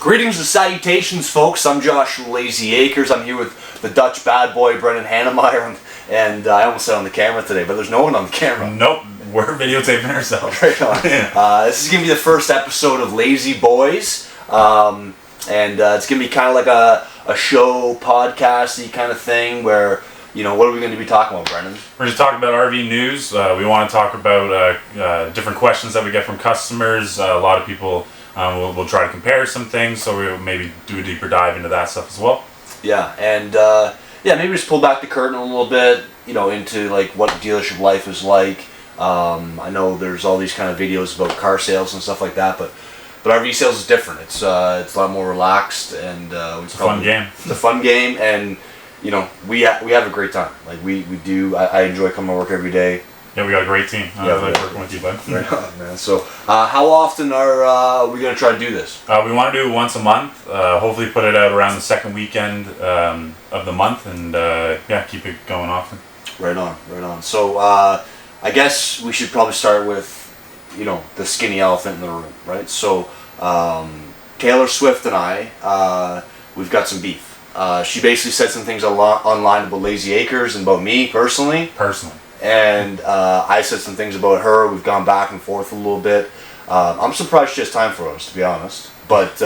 Greetings and salutations, folks. I'm Josh from Layzee Acres. I'm here with the Dutch bad boy, Brendan Hannemeyer, and I almost said on the camera today, but there's no one on the camera. Nope, we're videotaping ourselves. Right on. This is going to be the first episode of Layzee Boys, and it's going to be kind of like a show, podcast-y kind of thing where, you know, what are we going to be talking about, Brendan? We're just talking about RV news. We want to talk about different questions that we get from customers. A lot of people we'll try to compare some things, so we'll maybe do a deeper dive into that stuff as well. Yeah, and maybe just pull back the curtain a little bit, you know, into like what dealership life is like. I know there's all these kind of videos about car sales and stuff like that, but RV sales is different. It's a lot more relaxed, and it's a fun game. It's a fun game, and you know, we have a great time. Like we do. I enjoy coming to work every day. Yeah, we got a great team. I like working with you, bud. Right on, man. So, how often are we going to try to do this? We want to do it once a month. Hopefully put it out around the second weekend of the month, and keep it going often. Right on, right on. So, I guess we should probably start with, you know, the skinny elephant in the room, right? So, Taylor Swift and I, we've got some beef. She basically said some things online about Layzee Acres and about me personally. And I said some things about her. We've gone back and forth a little bit. I'm surprised she has time for us, to be honest. But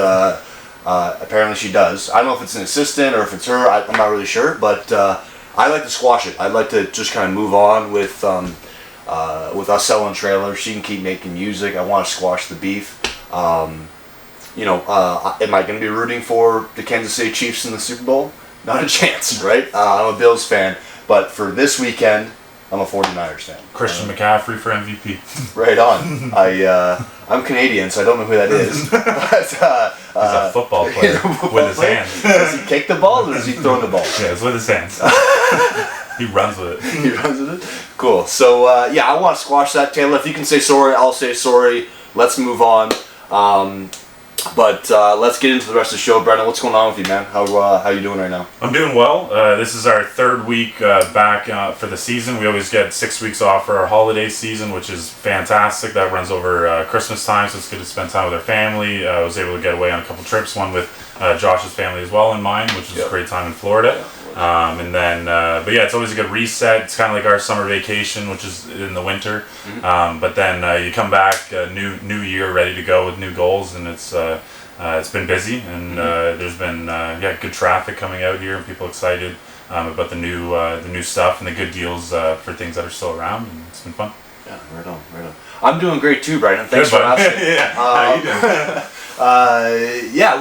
apparently she does. I don't know if it's an assistant or if it's her. I'm not really sure. But I like to squash it. I'd like to just kind of move on with us selling trailers. She can keep making music. I want to squash the beef. You know, am I going to be rooting for the Kansas City Chiefs in the Super Bowl? Not a chance, right? I'm a Bills fan. But for this weekend, I'm a 49ers fan. Christian McCaffrey for MVP. Right on. I'm Canadian, so I don't know who that is. But, he's a football player with his hands. Does he kick the ball or does he throw the ball? Yeah, it's with his hands. He runs with it. He runs with it? Cool. So, I want to squash that. Taylor, if you can say sorry, I'll say sorry. Let's move on. But let's get into the rest of the show. Brendan, what's going on with you, man? How you doing right now? I'm doing well. This is our third week back for the season. We always get 6 weeks off for our holiday season, which is fantastic. That runs over Christmas time, so it's good to spend time with our family. I was able to get away on a couple trips, one with Josh's family as well in mind, which was a great time in Florida. But it's always a good reset. It's kind of like our summer vacation, which is in the winter. Mm-hmm. But then you come back, new year, ready to go with new goals, and it's been busy, and there's been good traffic coming out here, and people excited about the new stuff and the good deals for things that are still around, and it's been fun. Yeah, right on. I'm doing great too, Brendan. Thanks for asking. How you doing?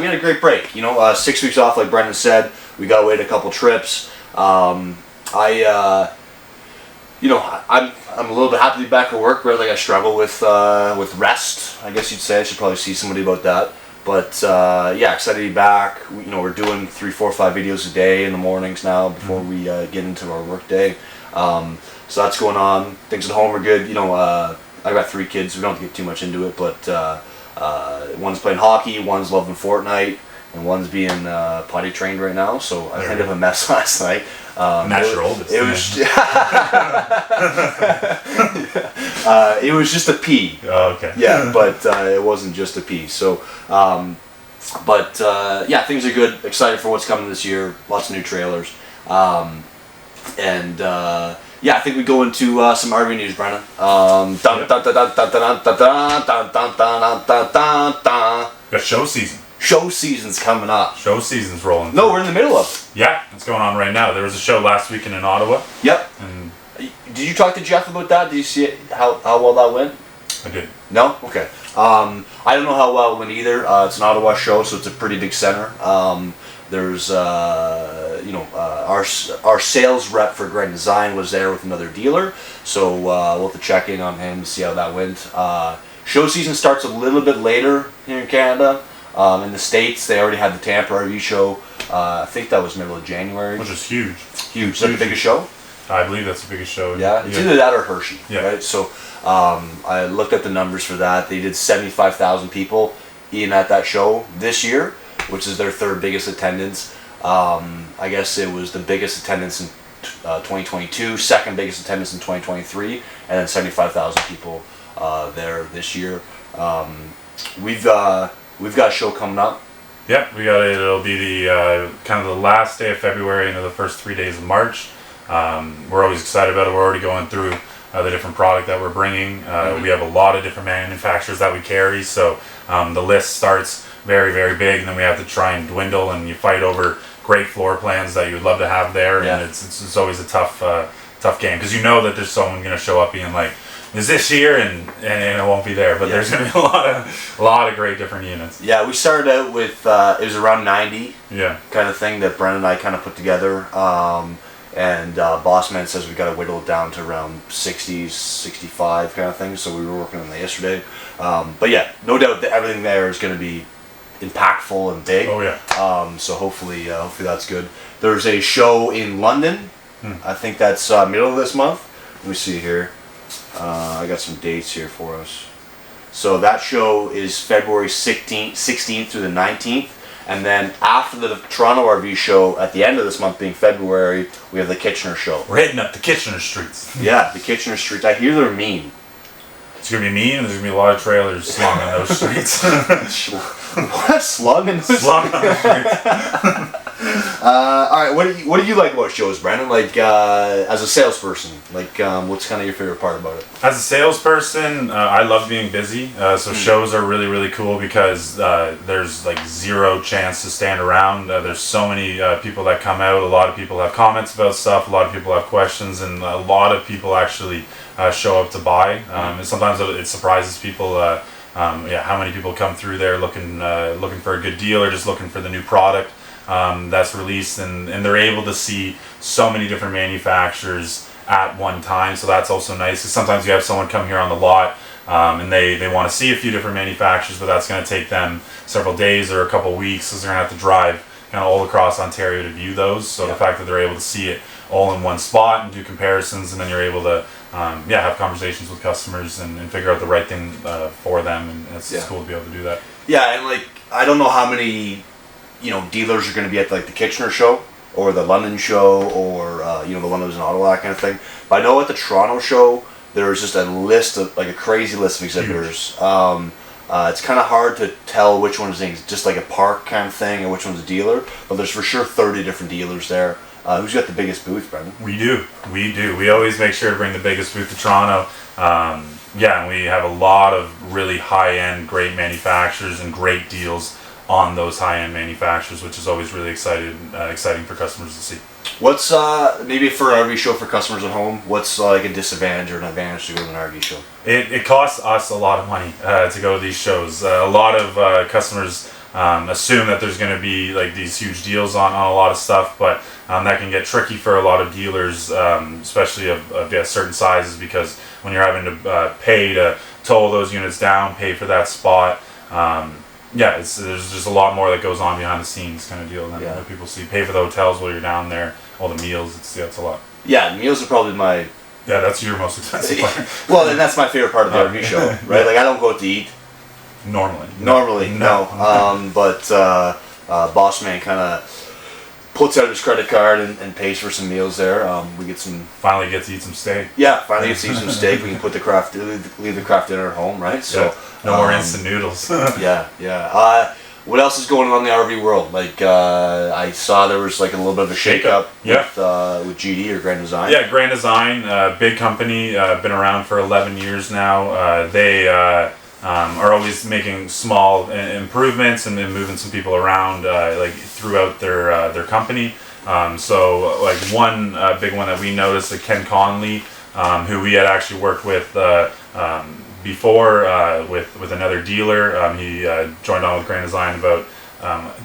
We had a great break. You know, 6 weeks off, like Brendan said. We got away to a couple trips. I'm a little bit happy to be back at work. Really, I struggle with rest. I guess you'd say. I should probably see somebody about that. But excited to be back. We're doing 3, 4, 5 videos a day in the mornings now before we get into our work day. So that's going on. Things at home are good. You know, I got 3 kids. We don't have to get too much into it, but one's playing hockey, one's loving Fortnite, and one's being potty trained right now. So I kind of a mess last night. Natural. It was just a pee. Oh, okay. Yeah, but it wasn't just a pee. So, things are good. Excited for what's coming this year. Lots of new trailers. I think we go into some RV news, Brennan. Got show season. Show season's coming up. Show season's rolling. No, we're in the middle of it. Yeah, it's going on right now. There was a show last weekend in Ottawa. Yep. And did you talk to Jeff about that? Did you see how well that went? I did. No? Okay. I don't know how well it went either. It's an Ottawa show, so it's a pretty big center. There's, our sales rep for Grand Design was there with another dealer, so we'll have to check in on him to see how that went. Show season starts a little bit later here in Canada. In the States, they already had the Tampa RV show. I think that was middle of January. Which is huge. Huge. Is that the biggest show? I believe that's the biggest show. Yeah, it's either that or Hershey. Yeah. Right. So I looked at the numbers for that. They did 75,000 people in at that show this year, which is their third biggest attendance. I guess it was the biggest attendance in 2022, second biggest attendance in 2023, and then 75,000 people there this year. We've got a show coming up Yeah, we got it. It'll be the kind of the last day of February into the first 3 days of March. We're always excited about it. We're already going through the different product that we're bringing. We have a lot of different manufacturers that we carry, so the list starts very, very big, and then we have to try and dwindle, and you fight over great floor plans that you would love to have there, and it's always a tough game, because you know that there's someone going to show up being like, is this here, and it won't be there, but there's going to be a lot of great different units. Yeah, we started out with it was around 90 kind of thing that Brennan and I kind of put together, and Bossman says we got to whittle it down to around 60s, 65 kind of thing, so we were working on that yesterday. But yeah, no doubt that everything there is going to be impactful and big. Oh yeah. So hopefully that's good. There's a show in London. I think that's middle of this month. Let me see here. I got some dates here for us. So that show is February 16th through the 19th. And then after the Toronto RV show, at the end of this month being February, we have the Kitchener show. We're hitting up the Kitchener streets. Yeah, the Kitchener streets. I hear they're mean. It's going to be mean, and there's going to be a lot of trailers slung on those streets. What? Slung in those Slung on the streets. Alright, what do you like about shows, Brandon? Like, as a salesperson, like, what's kind of your favorite part about it? As a salesperson, I love being busy. So shows are really, really cool because there's like zero chance to stand around. There's so many people that come out. A lot of people have comments about stuff. A lot of people have questions, and a lot of people actually show up to buy. And sometimes it surprises people. How many people come through there looking for a good deal or just looking for the new product that's released, and they're able to see so many different manufacturers at one time. So that's also nice, because sometimes you have someone come here on the lot and they want to see a few different manufacturers, but that's going to take them several days or a couple weeks, because they're going to have to drive kind of all across Ontario to view those. So the fact that they're able to see it all in one spot and do comparisons, and then you're able to have conversations with customers and figure out the right thing for them, and it's cool to be able to do that. Yeah, and like, I don't know how many dealers are going to be at like the Kitchener show or the London show, or the one that was in Ottawa, that kind of thing. But I know at the Toronto show there's just a list of, like, a crazy list of exhibitors. It's kind of hard to tell which one is just like a park kind of thing and which one's a dealer, but there's for sure 30 different dealers there. Who's got the biggest booth, Brendan? We do. We always make sure to bring the biggest booth to Toronto. And we have a lot of really high-end, great manufacturers and great deals on those high-end manufacturers, which is always really exciting for customers to see. What's maybe for an RV show for customers at home, what's like a disadvantage or an advantage to go to an RV show? It costs us a lot of money to go to these shows. A lot of customers assume that there's going to be like these huge deals on a lot of stuff, but that can get tricky for a lot of dealers, especially of certain sizes, because when you're having to pay to tow those units down, pay for that spot, there's just a lot more that goes on behind the scenes kind of deal than what people see. Pay for the hotels while you're down there, all the meals. It's a lot. Yeah, meals are probably my... Yeah, that's your most expensive part. Well, and that's my favorite part of the RV show, right? Like, I don't go out to eat. Normally, no. But Boss Man kind of puts out his credit card and pays for some meals there. We get some... Finally get to eat some steak. Yeah, finally get to eat some steak. We can put leave the craft dinner at home, right? So no more instant noodles. yeah. What else is going on in the RV world? Like, I saw there was like a little bit of a shake-up with GD or Grand Design. Yeah, Grand Design, big company, been around for 11 years now. They are always making small improvements and then moving some people around like throughout their company. So like one big one that we noticed, Ken Conley, who we had actually worked with before with another dealer. He joined on with Grand Design about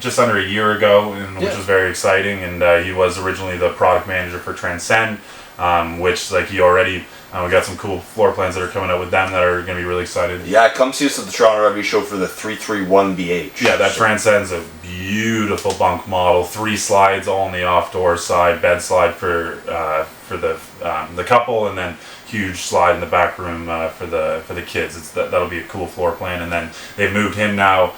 just under a year ago, which was very exciting. And he was originally the product manager for Transcend, which like he already... we got some cool floor plans that are coming out with them that are going to be really excited. Yeah, come see us at the Toronto RV show for the 331BH. Yeah, that Transcend's a beautiful bunk model. 3 slides all on the off-door side, bed slide for the couple, and then huge slide in the back room for the kids. That'll be a cool floor plan. And then they've moved him now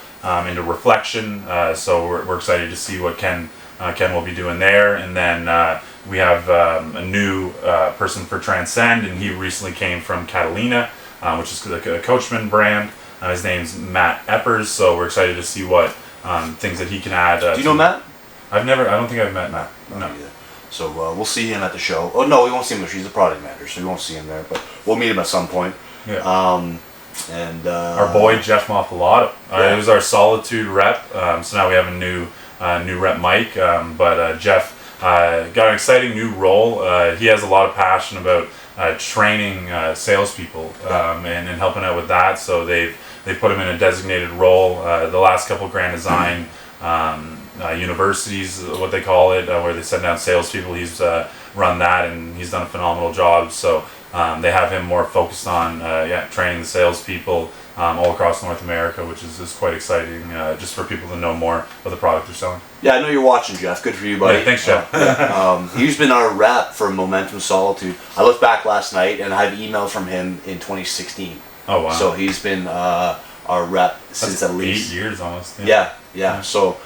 into Reflection, so we're excited to see what Ken will be doing there. And then we have a new person for Transcend, and he recently came from Catalina, which is a Coachman brand. His name's Matt Eppers, so we're excited to see what things that he can add. Do you know Matt? I don't think I've met Matt. No. Either. So we'll see him at the show. Oh no, we won't see him. He's a product manager, so we won't see him there. But we'll meet him at some point. Yeah. And our boy Jeff Moffalato. He was our Solitude rep. So now we have a new rep, Mike. But Jeff got an exciting new role. He has a lot of passion about training salespeople and helping out with that. So they put him in a designated role. The last couple Grand Design universities, what they call it, where they send down salespeople. He's run that, and he's done a phenomenal job. So they have him more focused on training the salespeople all across North America, which is quite exciting, just for people to know more of the product they're selling. Yeah, I know you're watching, Jeff. Good for you, buddy. Yeah, thanks, Jeff. He's been our rep for Momentum Solitude. I looked back last night, and I have emails from him in 2016. Oh, wow. So he's been our rep since at least 8 years almost. Yeah. So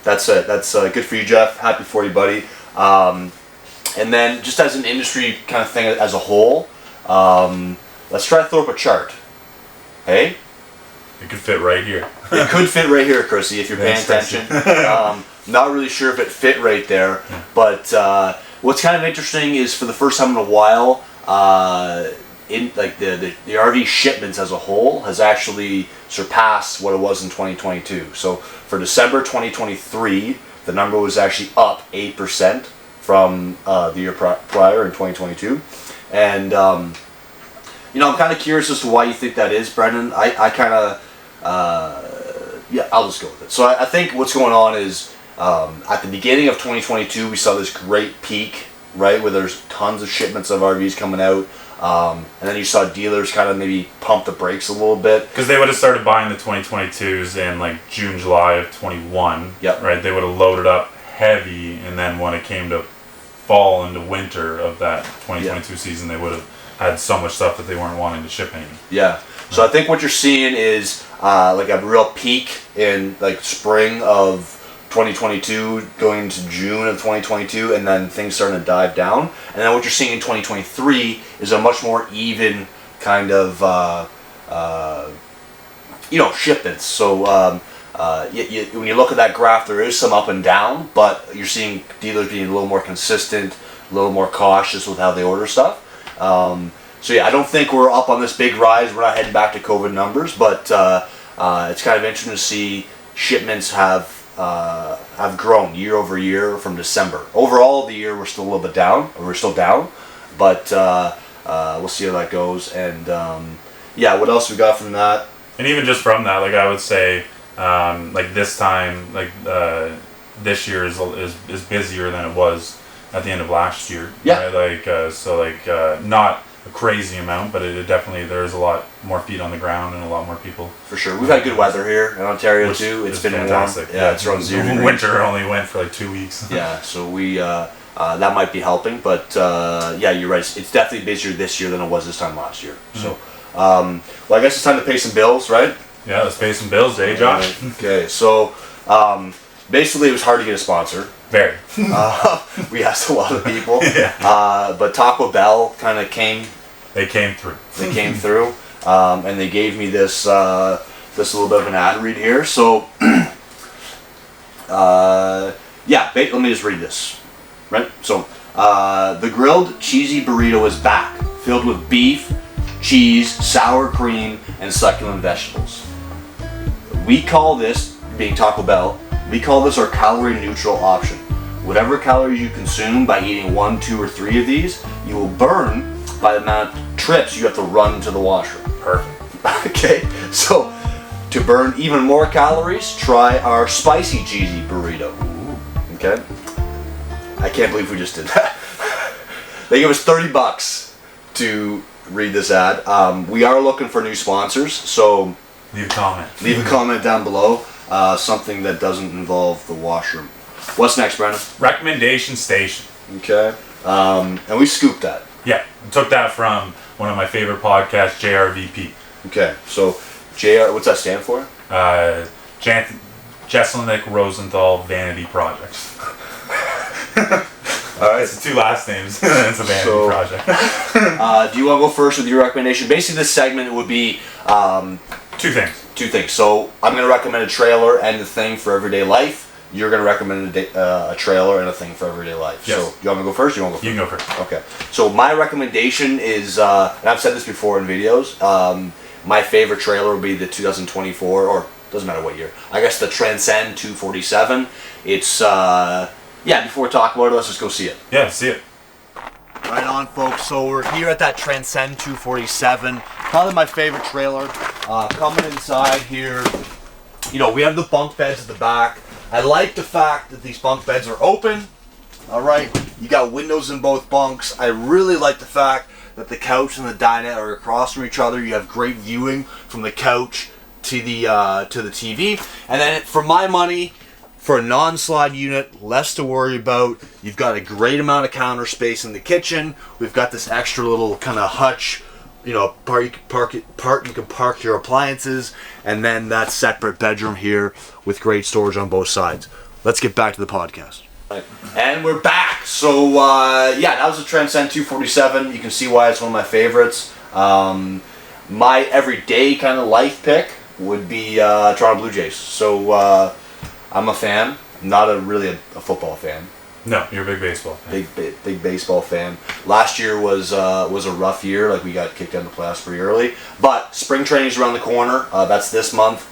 that's good for you, Jeff. Happy for you, buddy. And then just as an industry kind of thing as a whole, let's try to throw up a chart. Hey? It could fit right here. It could fit right here, Chrissy, if you're paying attention. Not really sure if it fit right there, but what's kind of interesting is for the first time in a while, in like the RV shipments as a whole has actually surpassed what it was in 2022. So for December 2023, the number was actually up 8% from the year prior in 2022, and I'm kind of curious as to why you think that is, Brendan. I kind of I'll just go with it. So I think what's going on is at the beginning of 2022 we saw this great peak, right, where there's tons of shipments of RVs coming out. And then you saw dealers kind of maybe pump the brakes a little bit. Because they would have started buying the 2022s in like June, July of 21. Yep. Right? They would have loaded up heavy, and then when it came to fall into winter of that 2022 season, they would have had so much stuff that they weren't wanting to ship anymore. Yeah. So I think what you're seeing is like a real peak in like spring of 2022 going into June of 2022, and then things starting to dive down. And then what you're seeing in 2023 is a much more even kind of shipments. So when you look at that graph, there is some up and down, but you're seeing dealers being a little more consistent, a little more cautious with how they order stuff. So yeah, I don't think we're up on this big rise. We're not heading back to COVID numbers, but it's kind of interesting to see shipments have grown year over year from December. Overall, the year we're still a little bit down. We're still down, but we'll see how that goes. And what else we got from that? And even just from that, like I would say, like this time, like this year is busier than it was at the end of last year. Yeah. Right? Not a crazy amount, but it definitely, there's a lot more feet on the ground and a lot more people. For sure. We've had good weather here in Ontario too. It's been fantastic. Warm. Yeah, it's around 0 degrees. Winter only went for like 2 weeks. Yeah, so we that might be helping, but you're right. It's definitely busier this year than it was this time last year. Mm-hmm. So, I guess it's time to pay some bills, right? Yeah, let's pay some bills, Josh? Okay, so basically it was hard to get a sponsor. Very. We asked a lot of people. Yeah. But Taco Bell kind of came. They came through. They came through, and they gave me this little bit of an ad read here. So, let me just read this. Right. So, the grilled cheesy burrito is back, filled with beef, cheese, sour cream, and succulent vegetables. We call this, being Taco Bell, we call this our calorie neutral option. Whatever calories you consume by eating 1, 2, or 3 of these, you will burn by the amount of trips you have to run to the washroom. Perfect. Okay, so to burn even more calories, try our spicy cheesy burrito. Okay, I can't believe we just did that. They give us $30 to read this ad. We are looking for new sponsors, so leave a comment. Leave a comment down below. Something that doesn't involve the washroom. What's next, Brandon? Recommendation station. Okay. And we scooped that. Yeah, I took that from one of my favorite podcasts, JRVP. Okay, so JR, what's that stand for? Jesselnick Rosenthal Vanity Projects. All right. It's 2 last names. It's a vanity project. Do you want to go first with your recommendation? Basically, this segment would be 2 things. two things. So I'm going to recommend a trailer and a thing for everyday life. You're going to recommend a trailer and a thing for everyday life. Yes. So you want me to go first? Or you want to go first? You can go first. Okay. So my recommendation is, and I've said this before in videos. My favorite trailer would be the 2024, or doesn't matter what year. I guess the Transcend 247. It's before we talk about it, let's just go see it. Yeah, see it. Right on, folks. So we're here at that Transcend 247. Probably my favorite trailer. Coming inside here, we have the bunk beds at the back. I like the fact that these bunk beds are open. All right, you got windows in both bunks. I really like the fact that the couch and the dinette are across from each other. You have great viewing from the couch to the TV. And then for my money, for a non-slide unit, less to worry about. You've got a great amount of counter space in the kitchen. We've got this extra little kind of hutch, part you can park your appliances, and then that separate bedroom here with great storage on both sides. Let's get back to the podcast. And we're back. So that was a Transcend 247. You can see why it's one of my favorites. My everyday kind of life pick would be Toronto Blue Jays. So I'm a fan. I'm not really a football fan. No, you're a big baseball fan. Big baseball fan. Last year was a rough year. Like, we got kicked out of the playoffs pretty early. But spring training's around the corner. That's this month.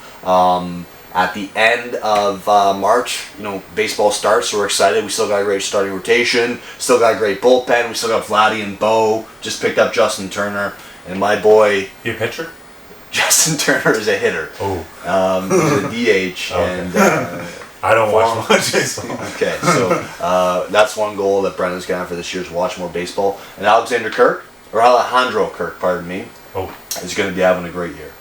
At the end of March, baseball starts. So we're excited. We still got a great starting rotation. Still got a great bullpen. We still got Vladdy and Bo. Just picked up Justin Turner. And my boy... You a pitcher? Justin Turner is a hitter. Oh. He's a DH. Okay. And... I don't watch much baseball. Okay, so that's one goal that Brendan's got for this year, is watch more baseball. And Alexandro Kirk, pardon me, is going to be having a great year.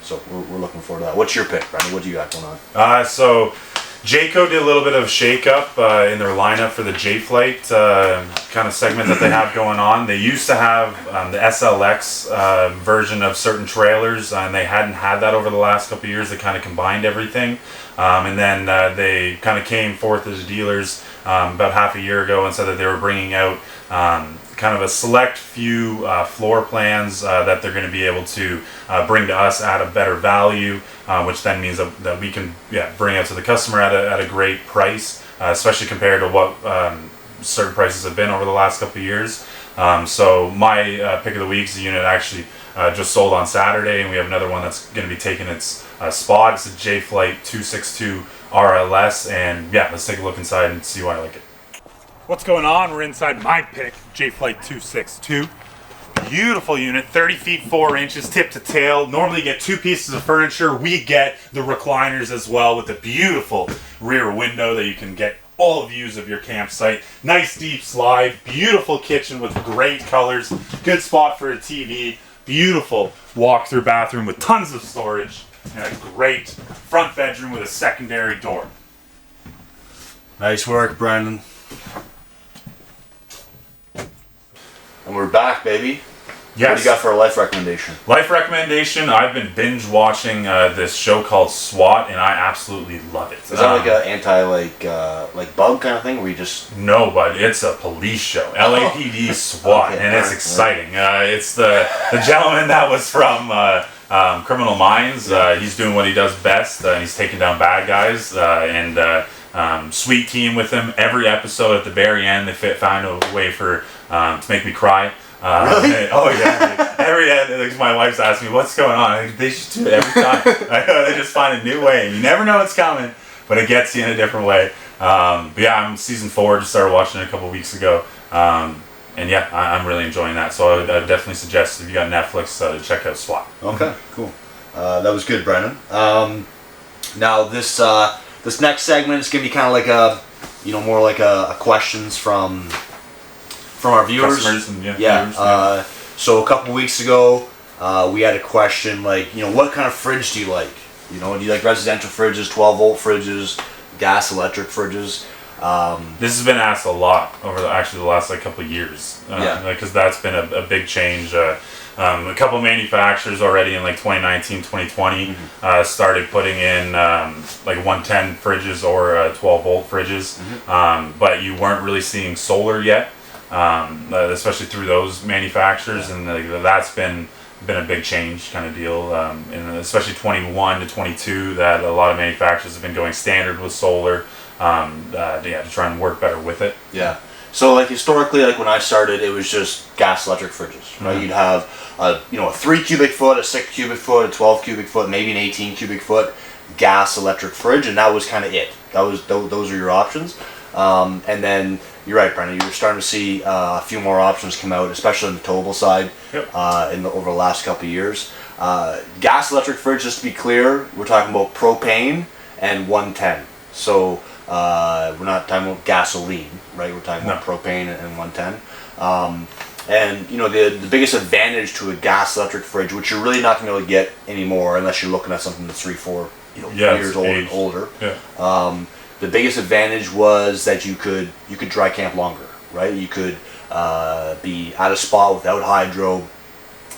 So we're looking forward to that. What's your pick, Brendan? What do you got going on? So Jayco did a little bit of shake-up in their lineup for the J-Flight kind of segment that they have going on. They used to have the SLX version of certain trailers, and they hadn't had that over the last couple of years. They kind of combined everything. And then they kind of came forth as dealers about half a year ago and said that they were bringing out kind of a select few floor plans that they're going to be able to bring to us at a better value, which then means that we can bring out to the customer at a great price, especially compared to what certain prices have been over the last couple of years. So my pick of the week is a unit actually just sold on Saturday, and we have another one that's going to be taking its spot. It's a J-Flight 262 RLS, and let's take a look inside and see why I like it. What's going on? We're inside my pick, J-Flight 262. Beautiful unit, 30 feet 4 inches, tip to tail. Normally you get two pieces of furniture. We get the recliners as well, with a beautiful rear window that you can get all views of your campsite. Nice deep slide, beautiful kitchen with great colors, good spot for a TV, beautiful walk-through bathroom with tons of storage, and a great front bedroom with a secondary door. Nice work, Brandon. And we're back, baby. Yes. What do you got for a life recommendation? Life recommendation, I've been binge watching this show called SWAT, and I absolutely love it. Is that like an anti bug kind of thing, where you just... No, but it's a police show. LAPD SWAT, Okay, and it's exciting. It's the gentleman that was from Criminal Minds. He's doing what he does best. He's taking down bad guys, and sweet team with him. Every episode at the very end, they found a way to make me cry. Really? Oh yeah. Every end, my wife's asking me what's going on. They just do it every time. I know, they just find a new way. You never know what's coming, but it gets you in a different way. I'm season 4. Just started watching it a couple weeks ago. I'm really enjoying that. So I would definitely suggest, if you got Netflix, to check out SWAT. Okay, cool. That was good, Brennan. Now this next segment is gonna be kind of like more like a questions from our viewers. Customers and viewers. So a couple weeks ago, we had a question like, what kind of fridge do you like? Do you like residential fridges, 12-volt fridges, gas, electric fridges? This has been asked a lot over the last couple of years. Because that's been a big change. A couple of manufacturers already in 2019, 2020 started putting in 110 fridges or 12-volt fridges, but you weren't really seeing solar yet. Especially through those manufacturers, and that's been been a big change kind of deal, and especially 21 to 22, that a lot of manufacturers have been going standard with solar, to try and work better with it. Yeah. So like historically, like when I started, it was just gas electric fridges, right? You'd have a 3 cubic foot, a 6 cubic foot, a 12 cubic foot, maybe an 18 cubic foot gas electric fridge, and that was kind of it. Those are your options. And then you're right, Brendan. You're starting to see a few more options come out, especially on the towable side. Yep. Over the last couple of years. Gas electric fridge, just to be clear, we're talking about propane and 110. So we're not talking about gasoline, right? We're talking about propane and 110. And the biggest advantage to a gas electric fridge, which you're really not going to be able to get anymore unless you're looking at something that's 3-4 years old and older. Yeah. The biggest advantage was that you could dry camp longer, right? You could be at a spot without hydro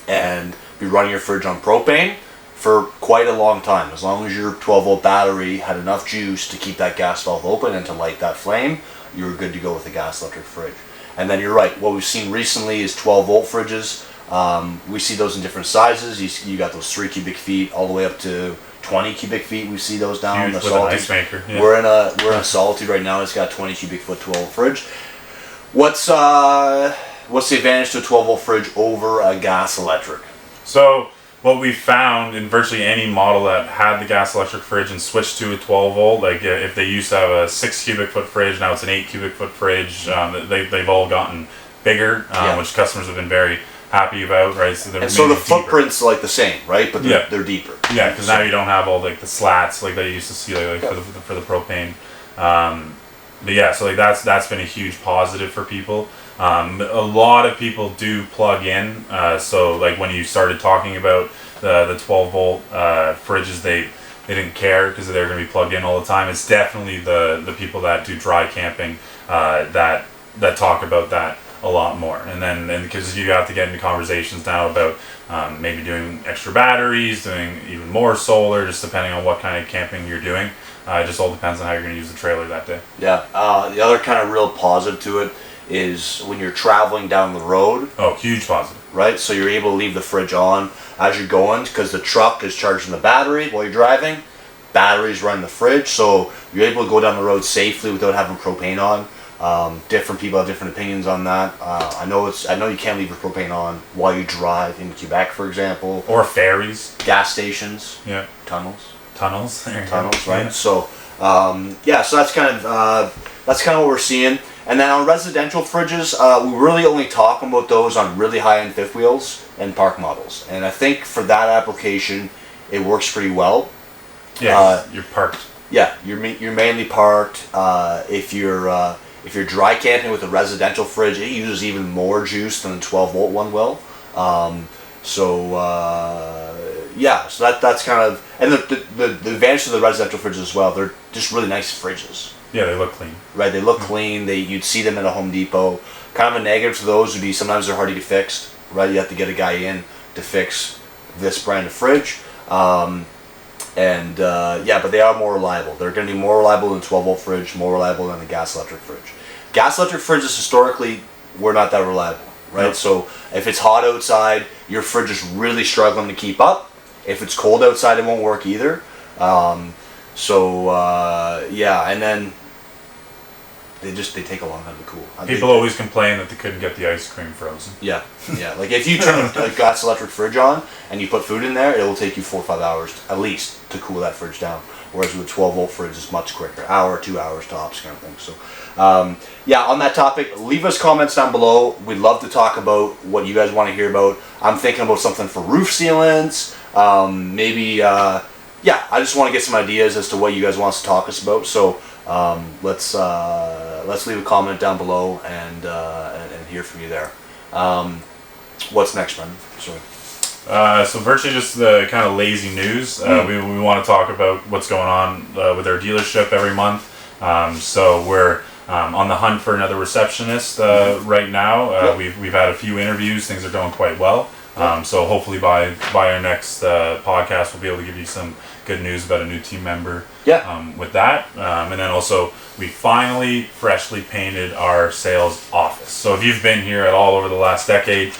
and be running your fridge on propane for quite a long time. As long as your 12-volt battery had enough juice to keep that gas valve open and to light that flame, you were good to go with a gas electric fridge. And then you're right, what we've seen recently is 12-volt fridges. We see those in different sizes. You got those 3 cubic feet all the way up to 20 cubic feet. We see those down in the Huge, with an ice maker. Yeah. We're in a Solitude right now. It's got a 20 cubic foot 12-volt fridge. What's the advantage to a 12-volt fridge over a gas electric? So what we found in virtually any model that had the gas electric fridge and switched to a 12-volt, like if they used to have a 6 cubic foot fridge, now it's an 8 cubic foot fridge. They've all gotten bigger, which customers have been very happy about, right? So the footprint's like the same, right? But they're deeper. Yeah, because now you don't have all like the slats like that you used to see for the propane. But yeah, so like that's been a huge positive for people. A lot of people do plug in. So like when you started talking about the 12-volt fridges, they didn't care because they're going to be plugged in all the time. It's definitely the people that do dry camping that talk about that a lot more. And because you have to get into conversations now about maybe doing extra batteries, doing even more solar, just depending on what kind of camping you're doing. It just all depends on how you're going to use the trailer that day. Yeah. The other kind of real positive to it is when you're traveling down the road. Oh, huge positive. Right? So you're able to leave the fridge on as you're going because the truck is charging the battery while you're driving. Batteries run the fridge, so you're able to go down the road safely without having propane on. Different people have different opinions on that. I know you can't leave your propane on while you drive in Quebec, for example. Or ferries. Gas stations. Yeah. Tunnels. Tunnels, right? Yeah. So, so that's kind of what we're seeing. And then on residential fridges, we really only talk about those on really high-end fifth wheels and park models. And I think for that application, it works pretty well. Yeah, you're parked. Yeah, you're mainly parked. If you're dry camping with a residential fridge, it uses even more juice than a 12-volt one will. So that's kind of, and the advantage of the residential fridges as well. They're just really nice fridges. Yeah, they look clean. Right, they look clean. You'd see them at a Home Depot. Kind of a negative to those would be sometimes they're hard to get fixed. Right, you have to get a guy in to fix this brand of fridge. But they are more reliable. They're going to be more reliable than a 12-volt fridge, more reliable than a gas electric fridge. Gas electric fridges historically were not that reliable, right? No. So if it's hot outside, your fridge is really struggling to keep up. If it's cold outside, it won't work either. And then they take a long time to cool. People always complain that they couldn't get the ice cream frozen. Yeah. Like if you turn a gas electric fridge on and you put food in there, it will take you 4 or 5 hours at least to cool that fridge down. Whereas with a 12-volt fridge, it's much quicker, hour, 2 hours tops, kind of thing. So, on that topic, leave us comments down below. We'd love to talk about what you guys want to hear about. I'm thinking about something for roof sealants. I just want to get some ideas as to what you guys want us to talk us about. So let's leave a comment down below and hear from you there. What's next, Brendan? Sorry. So virtually just the kind of Layzee news. We want to talk about what's going on with our dealership every month. So we're on the hunt for another receptionist right now. We've had a few interviews. Things are going quite well. So hopefully by our next podcast, we'll be able to give you some good news about a new team member with that. And then also we finally freshly painted our sales office. So if you've been here at all over the last decade,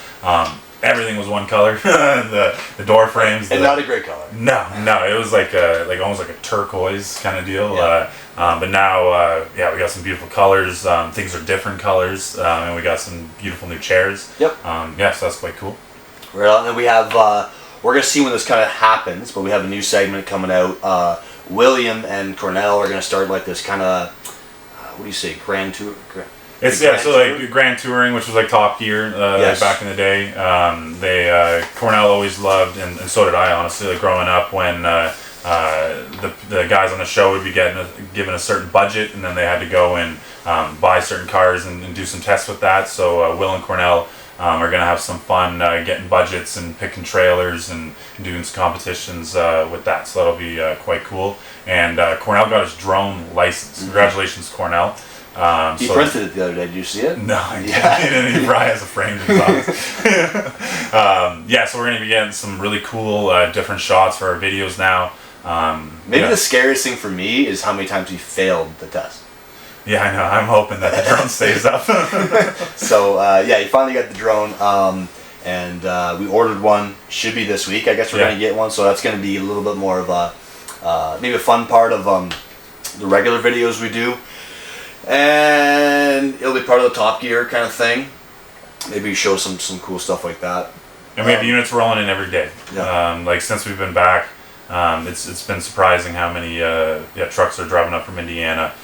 everything was one color. the door frames. And not a great color. No, it was like almost like a turquoise kind of deal. Yeah. But now, we got some beautiful colors. Things are different colors, and we got some beautiful new chairs. Yep. So that's quite cool. Well, and then we have, we're going to see when this kind of happens, but we have a new segment coming out. William and Cornell are going to start like this kind of, what do you say, grand tour? Like Grand Touring, which was like Top Gear Yes. back in the day. Cornell always loved, and so did I, honestly, like growing up when the guys on the show would be given a certain budget, and then they had to go and buy certain cars and do some tests with that. So Will and Cornell are going to have some fun getting budgets and picking trailers and doing some competitions with that. So that'll be quite cool. And Cornell got his drone license. Congratulations, Cornell. He printed it the other day. Did you see it? No, I didn't. He probably has a frame in his office. So we're going to be getting some really cool different shots for our videos now. Maybe the scariest thing for me is how many times he failed the test. Yeah, I know. I'm hoping that the drone stays up. So, he finally got the drone, and we ordered one. Should be this week. I guess we're going to get one, so that's going to be a little bit more of a, maybe a fun part of the regular videos we do. And it'll be part of the Top Gear kind of thing. Maybe show some cool stuff like that. And we have units rolling in every day. Yeah. Since we've been back, it's been surprising how many trucks are driving up from Indiana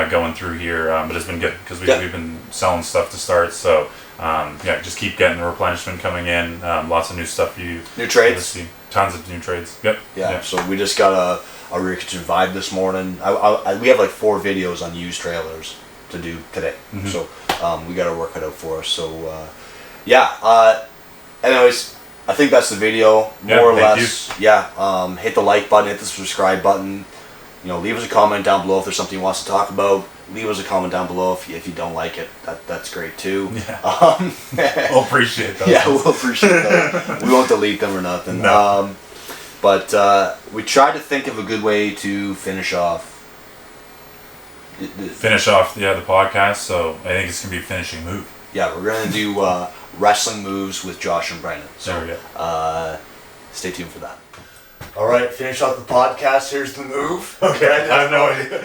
going through here. But it's been good because we've been selling stuff to start. So just keep getting the replenishment coming in. Lots of new stuff new trades. See. Tons of new trades. Yep. Yeah. So we just got a rear kitchen vibe this morning. We have like 4 videos on used trailers to do today. Mm-hmm. So we got our work cut out for us. So anyways, I think that's the video more or less. You. Yeah. Hit the like button, hit the subscribe button. Leave us a comment down below if there's something you want us to talk about. Leave us a comment down below if you don't like it. That's great too. Yeah. We'll appreciate those. Yeah, we'll appreciate those. We won't delete them or nothing. No. But we tried to think of a good way to finish off. The podcast. So I think it's gonna be a finishing move. Yeah, we're gonna do wrestling moves with Josh and Brendan. So there we go. Stay tuned for that. All right, finish off the podcast. Here's the move. Okay, I have no idea.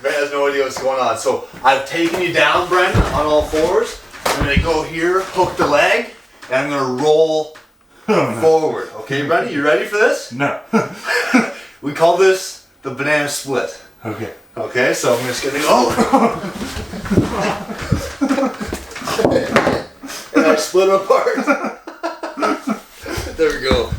Ben has no idea what's going on. So I've taken you down, Brendan, on all fours. I'm gonna go here, hook the leg, and I'm gonna roll forward. Okay, Brendan, you ready for this? No. We call this the banana split. Okay. Okay, so I'm just gonna go. And I split them apart. There we go.